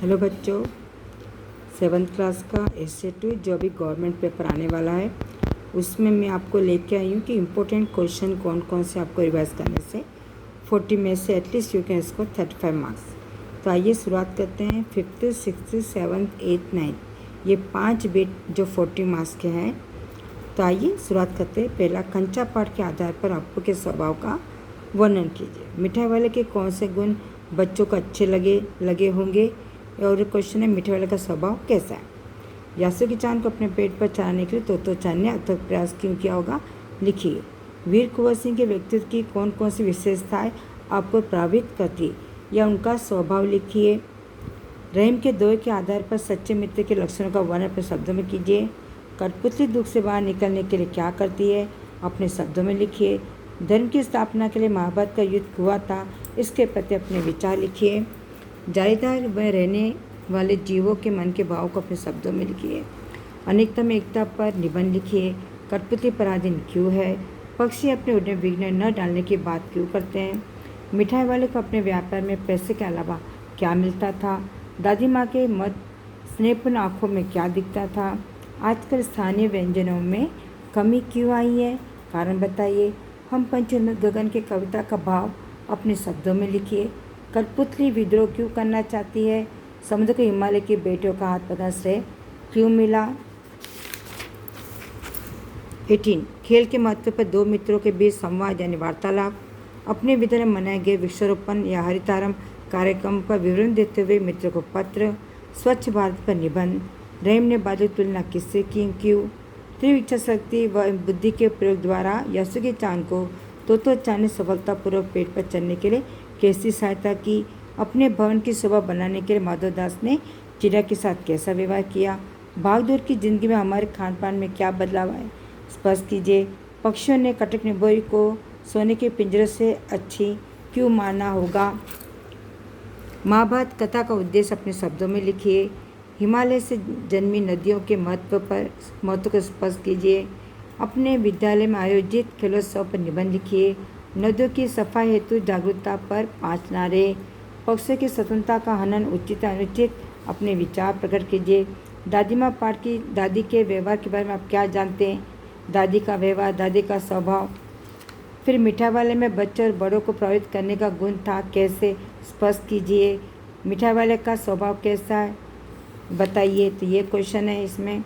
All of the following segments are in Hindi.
हेलो बच्चों, 7th क्लास का एसे 2 जो अभी गवर्नमेंट पेपर आने वाला है उसमें मैं आपको लेके आई हूँ कि इम्पोर्टेंट क्वेश्चन कौन कौन से आपको रिवाइज करने से 40 में से at least you can score 35 marks. तो आइए शुरुआत करते हैं। 5th, 6th, 7th, 8th, 9th ये 5 बिट जो 40 मार्क्स के हैं। तो आइए शुरुआत करते हैं। पहला, कंचा पाठ के आधार पर आपको के स्वभाव का वर्णन कीजिए। मिठाई वाले के कौन से गुण बच्चों को अच्छे लगे होंगे। और क्वेश्चन है, मिठाई वाले का स्वभाव कैसा है। यासुकी-चान को अपने पेट पर चढ़ाने के लिए तोतो-चान ने अथक प्रयास क्यों किया होगा, लिखिए। वीर कुंवर सिंह के व्यक्तित्व की कौन कौन सी विशेषताएं आपको प्रभावित करती या उनका स्वभाव लिखिए। रहीम के दोहे के आधार पर सच्चे मित्र के लक्षणों का वर्णन अपने शब्दों में कीजिए। कठपुतली दुख से बाहर निकलने के लिए क्या करती है, अपने शब्दों में लिखिए। धर्म की स्थापना के लिए महाभारत का युद्ध हुआ था, इसके प्रति अपने विचार लिखिए। जारीदार व रहने वाले जीवों के मन के भाव को अपने शब्दों में लिखिए। अनेकता में एकता पर निबंध लिखिए। कठपुतली पराधीन क्यों है। पक्षी अपने उड़ने विघ्न न डालने की बात क्यों करते हैं। मिठाई वाले को अपने व्यापार में पैसे के अलावा क्या मिलता था। दादी माँ के मत स्नेहपूर्ण आँखों में क्या दिखता था। आजकल स्थानीय व्यंजनों में कमी क्यों आई है, कारण बताइए। हम पंचोन्नत गगन के कविता का भाव अपने शब्दों में लिखिए। कठपुतली विद्रोह क्यों करना चाहती है। समुद्र को हिमालय की बेटियों का हाथ पकड़ना श्रेय क्यों मिला। 18, खेल के महत्व पर दो मित्रों के बीच संवाद यानी वार्तालाप। अपने विद्यालय में मनाए गए वृक्षारोपण या हरितारम कार्यक्रम का विवरण देते हुए मित्र को पत्र। स्वच्छ भारत पर निबंध। रहीम ने बादल तुलना किससे की क्यों। तीव्र इच्छा शक्ति व बुद्धि के प्रयोग द्वारा यासुकी-चान को तोतो-चान ने सफलतापूर्वक पेट पर चढ़ने के लिए कैसी सहायता की। अपने भवन की शोभा बनाने के लिए माधवदास ने चिड़िया के साथ कैसा व्यवहार किया। भागदौड़ की जिंदगी में हमारे खान पान में क्या बदलाव आए, स्पष्ट कीजिए। पक्षियों ने कटक निबोई को सोने के पिंजरे से अच्छी क्यों माना होगा। महाभारत कथा का उद्देश्य अपने शब्दों में लिखिए। हिमालय से जन्मी नदियों के महत्व को स्पष्ट कीजिए। अपने विद्यालय में आयोजित खेलोत्सव पर निबंध लिखिए। नदियों की सफाई हेतु जागरूकता पर 5 नारे। पक्षियों की स्वतंत्रता का हनन उचित अनुचित अपने विचार प्रकट कीजिए। दादी माँ पाठ की दादी के व्यवहार के बारे में आप क्या जानते हैं। दादी का व्यवहार, दादी का स्वभाव। फिर मिठाई वाले में बच्चों और बड़ों को प्रभावित करने का गुण था, कैसे, स्पष्ट कीजिए। मिठाई वाले का स्वभाव कैसा है, बताइए। तो ये क्वेश्चन है इसमें।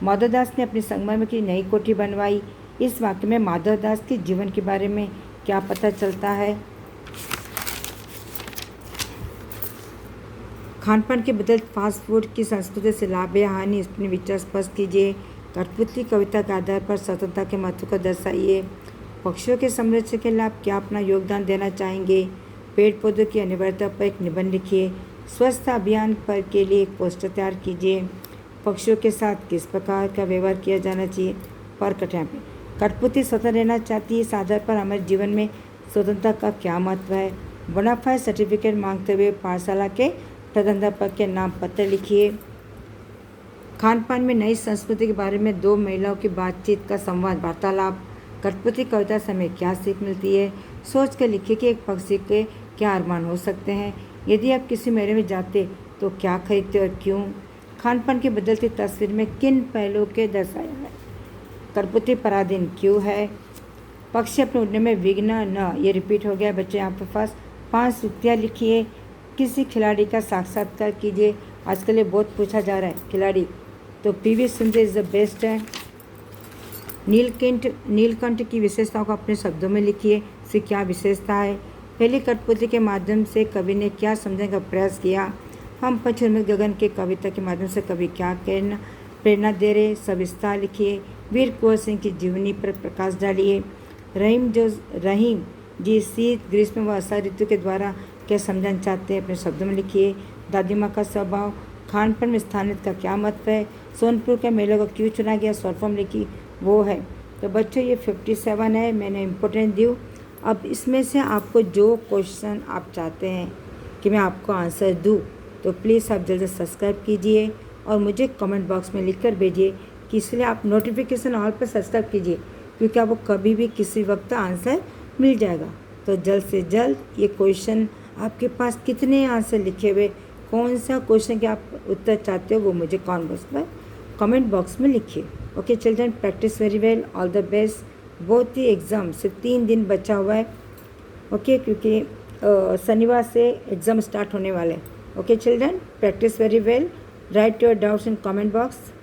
माधवदास ने अपने संगमरमर की नई कोठी बनवाई। इस वाक्य में माधवदास के जीवन के बारे में क्या पता चलता है। खानपान के बदल फास्ट फूड की संस्कृति से लाभ या हानि, अपने विचार स्पष्ट कीजिए। कठपुतली कविता के आधार पर स्वतंत्रता के महत्व को दर्शाइए। पक्षियों के संरक्षण के लिए आप क्या अपना योगदान देना चाहेंगे। पेड़ पौधों की अनिवार्यता पर एक निबंध लिखिए। स्वच्छता अभियान पर के लिए एक पोस्टर तैयार कीजिए। पक्षियों के साथ किस प्रकार का व्यवहार किया जाना चाहिए पर कठिनाई पे। कठपुतली स्वतंत्र रहना चाहती है, इस आधार पर हमारे जीवन में स्वतंत्रता का क्या महत्व है। बोनाफाइड सर्टिफिकेट मांगते हुए पाठशाला के प्रबंधक के नाम पत्र लिखिए। खान पान में नई संस्कृति के बारे में 2 महिलाओं की बातचीत का संवाद वार्तालाप। कठपुतली कविता से हमें क्या सीख मिलती है। सोच कर लिखिए कि एक पक्षी के क्या अरमान हो सकते हैं। यदि आप किसी मेले में जाते तो क्या खरीदते और क्यों। खान पान की बदलती तस्वीर में किन पहलुओं के दर्शाया है। कठपुतली पराधीन क्यों है। पक्षी अपने उड़ने में विघ्न न, ये रिपीट हो गया बच्चे। आपके पास 5 युक्तियाँ लिखिए। किसी खिलाड़ी का साक्षात्कार कीजिए। आजकल ये बहुत पूछा जा रहा है खिलाड़ी, तो PV Sindhu is the best है। नीलकंठ की विशेषताओं को अपने शब्दों में लिखिए। इसकी क्या विशेषता है। पहली कठपुतली के माध्यम से कवि ने क्या समझने का प्रयास किया। हम पंचोन्नत गगन के कविता के माध्यम से कवि क्या कहना प्रेरणा दे रहे, सविस्तार लिखिए। वीर कुंवर सिंह की जीवनी पर प्रकाश डालिए। रहीम जी शीत, ग्रीष्म व वर्षा ऋतु के द्वारा क्या समझाना चाहते हैं, अपने शब्दों में लिखिए। दादी माँ का स्वभाव। खान पान में स्थानित का क्या महत्व है। सोनपुर के मेले को क्यों चुना गया, शॉर्ट फॉर्म लिखी वो है। तो बच्चों ये 57 है, मैंने इम्पोर्टेंट दी। अब इसमें से आपको जो क्वेश्चन आप चाहते हैं कि मैं आपको आंसर दूँ, तो प्लीज़ आप जल्दी सब्सक्राइब कीजिए और मुझे कमेंट बॉक्स में लिख कर भेजिए। कि इसलिए आप नोटिफिकेशन ऑल पर सब्सक्राइब कीजिए, क्योंकि आपको कभी भी किसी वक्त आंसर मिल जाएगा। तो जल्द से जल्द ये क्वेश्चन आपके पास कितने आंसर लिखे हुए कौन सा क्वेश्चन के आप उत्तर चाहते हो वो मुझे कमेंट बॉक्स में लिखिए। Okay children, practice very well, all the best. बहुत ही एग्ज़ाम सिर्फ 3 दिन बचा हुआ है। ओके क्योंकि शनिवार से एग्ज़ाम स्टार्ट होने वाले हैं। Okay children, practice very well, right your doubts in comment box.